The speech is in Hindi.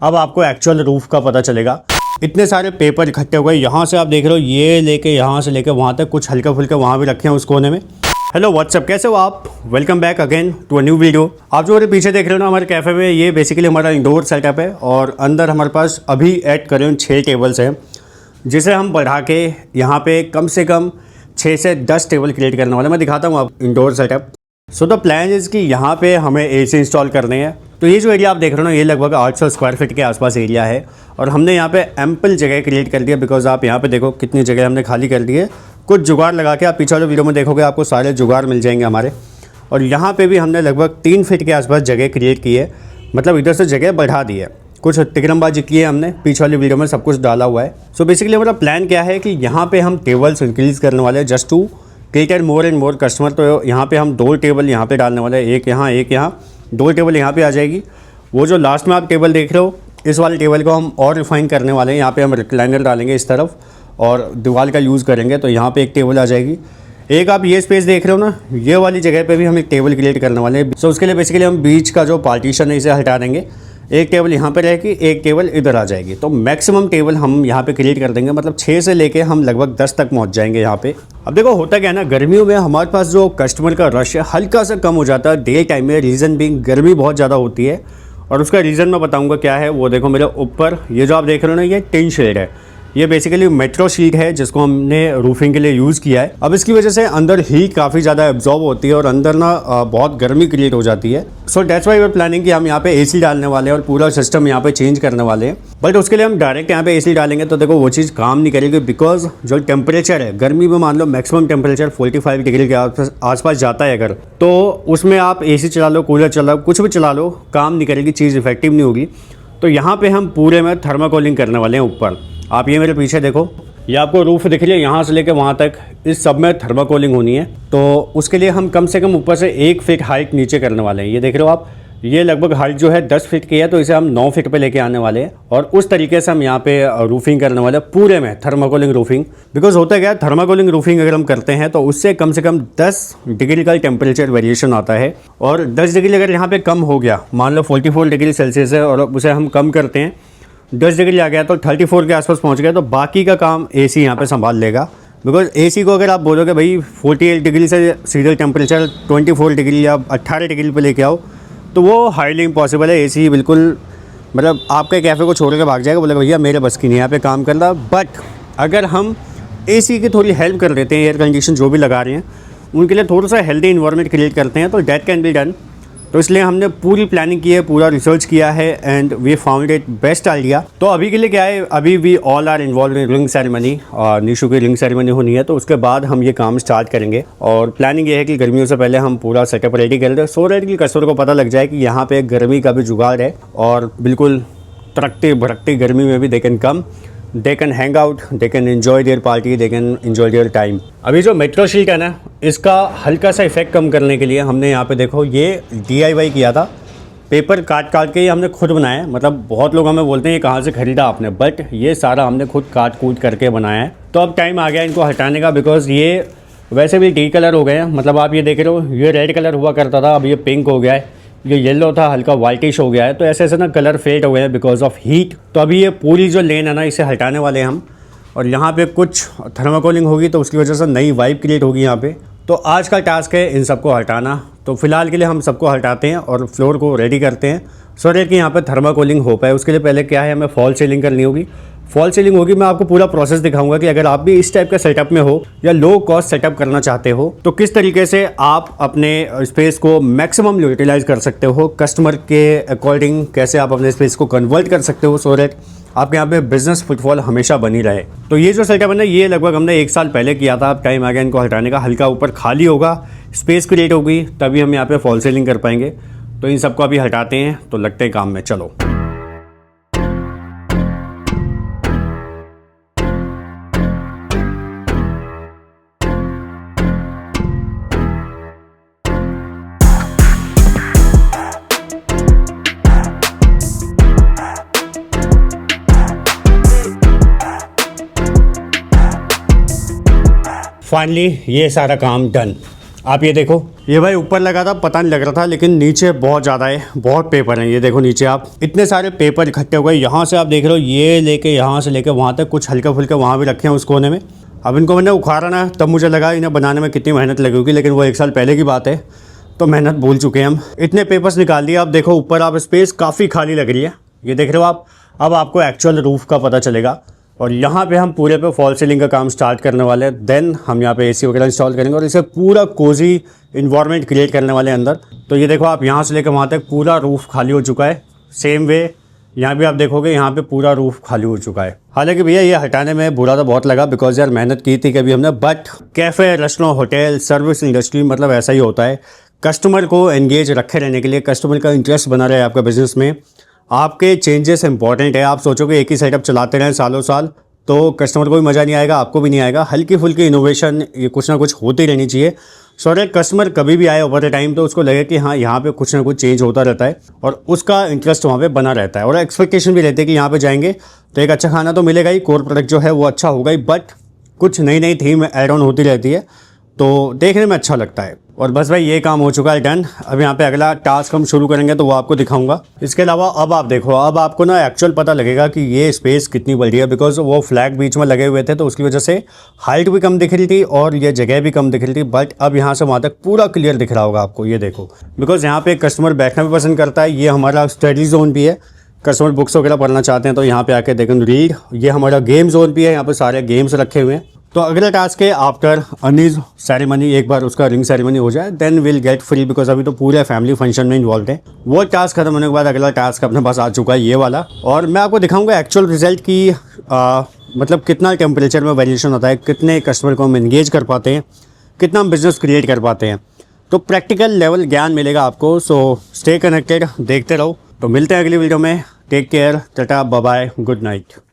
अब आपको एक्चुअल रूफ का पता चलेगा। इतने सारे पेपर इकट्ठे हुए, यहाँ से आप देख रहे हो, ये लेके यहाँ से लेके वहाँ तक, कुछ हल्के फुल्के वहाँ भी रखे हैं उस कोने में। हेलो व्हाट्सअप, कैसे हो आप? Welcome back again to a new video. आप जो मेरे पीछे देख रहे हो ना हमारे कैफ़े में, ये बेसिकली हमारा इंडोर सेटअप है और अंदर हमारे पास अभी ऐड करें 6 टेबल्स हैं, जिसे हम बढ़ा के यहाँ पे कम से कम 6 से 10 टेबल क्रिएट करने वाले। मैं दिखाता हूँ आप indoor setup. So the plan is कि यहाँ पे हमें एसी इंस्टॉल करने हैं। तो ये जो एरिया आप देख रहे हो ना, ये लगभग 800 स्क्वायर फीट के आसपास एरिया है और हमने यहाँ पे एम्पल जगह क्रिएट कर दिया। बिकॉज आप यहाँ पे देखो कितनी जगह हमने खाली कर दी है। कुछ जुगाड़ लगा के, आप पीछे वाले वीडियो में देखोगे आपको सारे जुगाड़ मिल जाएंगे हमारे। और यहाँ पे भी हमने लगभग 3 फीट के आसपास जगह क्रिएट की है, मतलब इधर से जगह बढ़ा दी है। कुछ तिकड़मबाजी की है हमने, पीछे वाली वीडियो में सब कुछ डाला हुआ है। सो बेसिकली हमारा प्लान क्या है कि यहाँ पे हम टेबल्स इंक्रीज़ करने वाले हैं just to cater more and more customer. तो यहाँ पे हम 2 टेबल यहाँ पे डालने वाले हैं, एक यहाँ 2 टेबल यहाँ पे आ जाएगी। वो जो लास्ट में आप टेबल देख रहे हो, इस वाले टेबल को हम और रिफाइन करने वाले हैं। यहाँ पे हम रिक्लाइनर डालेंगे इस तरफ और दीवार का यूज़ करेंगे, तो यहाँ पे एक टेबल आ जाएगी। एक आप ये स्पेस देख रहे हो ना, ये वाली जगह पे भी हम एक टेबल क्रिएट करने वाले हैं। सो उसके लिए बेसिकली हम बीच का जो पार्टीशन है इसे हटा देंगे। एक टेबल यहाँ पे रहेगी, एक टेबल इधर आ जाएगी। तो मैक्सिमम टेबल हम यहाँ पे क्रिएट कर देंगे, मतलब 6 से लेके हम लगभग 10 तक पहुँच जाएंगे यहाँ पे। अब देखो होता क्या है ना, गर्मियों में हमारे पास जो कस्टमर का रश है हल्का सा कम हो जाता है डे टाइम में। रीज़न बीइंग गर्मी बहुत ज़्यादा होती है और उसका रीज़न मैं बताऊँगा क्या है। वो देखो मेरे ऊपर ये जो आप देख रहे हो ना, ये टिन शेड है। ये बेसिकली मेट्रो शीट है जिसको हमने रूफिंग के लिए यूज़ किया है। अब इसकी वजह से अंदर हीट काफ़ी ज़्यादा एब्जॉर्ब होती है और अंदर ना बहुत गर्मी क्रिएट हो जाती है। So that's why we are planning कि हम यहाँ पे एसी डालने वाले हैं और पूरा सिस्टम यहाँ पे चेंज करने वाले हैं। बट उसके लिए हम डायरेक्ट यहाँ पे एसी डालेंगे तो देखो वो चीज़ काम नहीं करेगी। बिकॉज जो टेम्परेचर है गर्मी में, मान लो मैक्सिमम टेम्परेचर 45 डिग्री के आसपास जाता है अगर, तो उसमें आप एसी चला लो, कूलर चला लो, कुछ भी चला लो, काम नहीं करेगी, चीज़ इफेक्टिव नहीं होगी। तो यहाँ पे हम पूरे में थर्माकोलिंग करने वाले हैं ऊपर। आप ये मेरे पीछे देखो, ये आपको रूफ दिख रही है, यहाँ से लेके वहाँ तक इस सब में थर्माकोलिंग होनी है। तो उसके लिए हम कम से कम ऊपर से 1 फीट हाइट नीचे करने वाले हैं। ये देख रहे हो आप, ये लगभग हाइट जो है 10 फीट की है, तो इसे हम 9 फीट पे लेके आने वाले हैं और उस तरीके से हम यहाँ पे रूफिंग करने वाले हैं पूरे में थर्माकोलिंग रूफिंग। बिकॉज होता क्या है, थर्माकोलिंग रूफिंग अगर हम करते हैं तो उससे कम से कम 10 डिग्री का टेम्परेचर वेरिएशन आता है। और 10 डिग्री अगर यहाँ पे कम हो गया, मान लो 44 डिग्री सेल्सियस है और उसे हम कम करते हैं, 10 डिग्री आ गया तो 34 के आसपास पहुंच गया, तो बाकी का काम एसी यहाँ पे संभाल लेगा। बिकॉज एसी को अगर आप बोलोगे भाई 48 डिग्री से सीधे टेम्परेचर 24 डिग्री या 18 डिग्री पे लेके आओ, तो वो हाईली इम्पॉसिबल है। एसी बिल्कुल मतलब आपके कैफ़े को छोड़ के भाग जाएगा, बोलेगा भैया मेरे बस की नहीं यहाँ पे काम करना। बट अगर हम एसी की थोड़ी हेल्प कर देते हैं, एयर कंडीशन जो भी लगा रहे हैं उनके लिए थोड़ा सा हेल्दी इन्वायरमेंट क्रिएट करते हैं, तो दैट कैन बी डन। तो इसलिए हमने पूरी प्लानिंग की है, पूरा रिसर्च किया है and we found it best idea. तो अभी के लिए क्या है, अभी we all are involve in ring ceremony और निशु की रिंग सेरेमनी होनी है, तो उसके बाद हम ये काम स्टार्ट करेंगे। और प्लानिंग ये है कि गर्मियों से पहले हम पूरा सेटअप रेडी कर दें, सो दैट कि कस्टमर को पता लग जाए कि यहाँ पे गर्मी का भी जुगाड़ है और बिल्कुल तड़कती भड़कती गर्मी में भी they can come, they can hang out, they can enjoy there party, they can enjoy their time. अभी जो मेट्रो शीट है ना, इसका हल्का सा इफेक्ट कम करने के लिए हमने यहाँ पे देखो ये DIY किया था। पेपर काट के ये हमने खुद बनाया है। मतलब बहुत लोग हमें बोलते हैं ये कहाँ से ख़रीदा आपने, बट ये सारा हमने खुद काट कूट करके बनाया है। तो अब टाइम आ गया इनको हटाने का, बिकॉज ये वैसे भी डी कलर हो गए हैं। मतलब आप ये देख रहे हो, ये रेड कलर हुआ करता था, अब ये पिंक हो गया है, ये येलो था हल्का वाइटिश हो गया है। तो ऐसे ऐसे ना कलर फेड हो गए हैं बिकॉज ऑफ हीट। तो अभी ये पूरी जो लेन है ना, इसे हटाने वाले हैं हम और यहाँ पे कुछ थर्माकोलिंग होगी तो उसकी वजह से नई वाइब क्रिएट होगी यहाँ पे। तो आज का टास्क है इन सबको हटाना। तो फिलहाल के लिए हम सबको हटाते हैं और फ्लोर को रेडी करते हैं, सो दैट कि यहाँ पे थर्माकोलिंग हो पाए। उसके लिए पहले क्या है, हमें फॉल सीलिंग करनी होगी। फॉल सीलिंग होगी, मैं आपको पूरा प्रोसेस दिखाऊंगा कि अगर आप भी इस टाइप का सेटअप में हो या लो कॉस्ट सेटअप करना चाहते हो तो किस तरीके से आप अपने स्पेस को मैक्सिमम यूटिलाइज कर सकते हो, कस्टमर के अकॉर्डिंग कैसे आप अपने स्पेस को कन्वर्ट कर सकते हो, सो दैट आपके यहाँ पे बिजनेस फुटफॉल हमेशा बनी रहे। तो ये जो सेटअप है ना, ये लगभग हमने 1 साल पहले किया था। अब टाइम आ गया इनको हटाने का। हल्का ऊपर खाली होगा, स्पेस क्रिएट होगी, तभी हम यहाँ पे फॉल सीलिंग कर पाएंगे। तो इन सबको अभी हटाते हैं, तो लगते हैं काम में। चलो फाइनली ये सारा काम डन। आप ये देखो, ये भाई ऊपर लगा था पता नहीं लग रहा था, लेकिन नीचे बहुत ज़्यादा है, बहुत पेपर हैं। ये देखो नीचे आप इतने सारे पेपर इकट्ठे हो गए। यहाँ से आप देख रहे हो ये लेके यहाँ से लेके वहाँ तक, कुछ हल्के फुल्के वहाँ भी रखे हैं उस कोने में। अब इनको मैंने उखाड़ा ना, तब मुझे लगा इन्हें बनाने में कितनी मेहनत लगी होगी, लेकिन वो 1 साल पहले की बात है, तो मेहनत भूल चुके हैं हम। इतने पेपर्स निकाल लिए। आप देखो ऊपर आप स्पेस काफ़ी खाली लग रही है, ये देख रहे हो आप। अब आपको एक्चुअल रूफ़ का पता चलेगा। और यहाँ पे हम पूरे पे फॉल सीलिंग का काम स्टार्ट करने वाले हैं। देन हम यहाँ पे एसी वगैरह इंस्टॉल करेंगे और इसे पूरा कोजी इन्वायरमेंट क्रिएट करने वाले हैं अंदर। तो ये देखो आप, यहाँ से लेकर वहाँ तक पूरा रूफ़ खाली हो चुका है। सेम वे यहाँ भी आप देखोगे, यहाँ पे पूरा रूफ़ खाली हो चुका है। हालांकि भैया ये हटाने में बुरा तो बहुत लगा, बिकॉज यार मेहनत की थी कभी हमने। But cafe, restaurant, hotel, service industry मतलब ऐसा ही होता है। कस्टमर को एंगेज रखे रहने के लिए, कस्टमर का इंटरेस्ट बना रहे आपका बिजनेस में, आपके चेंजेस इंपॉर्टेंट है। आप सोचोगे एक ही सेटअप चलाते रहें सालों साल, तो कस्टमर को भी मज़ा नहीं आएगा, आपको भी नहीं आएगा। हल्की फुल्की इनोवेशन, ये कुछ ना कुछ होती रहनी चाहिए। सो दैट कस्टमर कभी भी आए ओवर द टाइम तो उसको लगे कि हाँ यहाँ पे कुछ ना कुछ चेंज होता रहता है और उसका इंटरेस्ट वहाँ पे बना रहता है। और एक्सपेक्टेशन भी रहती है कि यहाँ पे जाएंगे तो एक अच्छा खाना तो मिलेगा ही, कोर प्रोडक्ट जो है वो अच्छा होगा ही, बट कुछ नई नई थीम ऐड ऑन होती रहती है, तो देखने में अच्छा लगता है। और बस भाई ये काम हो चुका है डन। अब यहाँ पे अगला टास्क हम शुरू करेंगे तो वो आपको दिखाऊंगा। इसके अलावा अब आप देखो, अब आपको ना एक्चुअल पता लगेगा कि ये स्पेस कितनी बड़ी है, बिकॉज वो फ्लैग बीच में लगे हुए थे तो उसकी वजह से हाइट भी कम दिख रही थी और ये जगह भी कम दिख रही थी। बट अब यहाँ से वहाँ तक पूरा क्लियर दिख रहा होगा आपको, ये देखो। बिकॉज यहाँ पे कस्टमर बैठना भी पसंद करता है। ये हमारा स्टडी जोन भी है, कस्टमर बुक्स वगैरह पढ़ना चाहते हैं तो यहाँ पे आके दे कैन रीड। ये हमारा गेम जोन भी है, यहाँ पे सारे गेम्स रखे हुए हैं। तो अगला टास्क है आफ्टर अनीज सेरेमनी, एक बार उसका रिंग सेरेमनी हो जाए then will get free, because अभी तो पूरे फैमिली फंक्शन में इन्वॉल्व है। वो टास्क खत्म होने के बाद अगला टास्क अपने पास आ चुका है, ये वाला। और मैं आपको दिखाऊंगा एक्चुअल रिजल्ट की मतलब कितना टेम्परेचर में वेरिएशन होता है, कितने कस्टमर को हम एंगेज कर पाते हैं, कितना हम बिजनेस क्रिएट कर पाते हैं। तो प्रैक्टिकल लेवल ज्ञान मिलेगा आपको। सो स्टे कनेक्टेड, देखते रहो। तो मिलते हैं अगली वीडियो में। Take care, tata, bye bye, good night.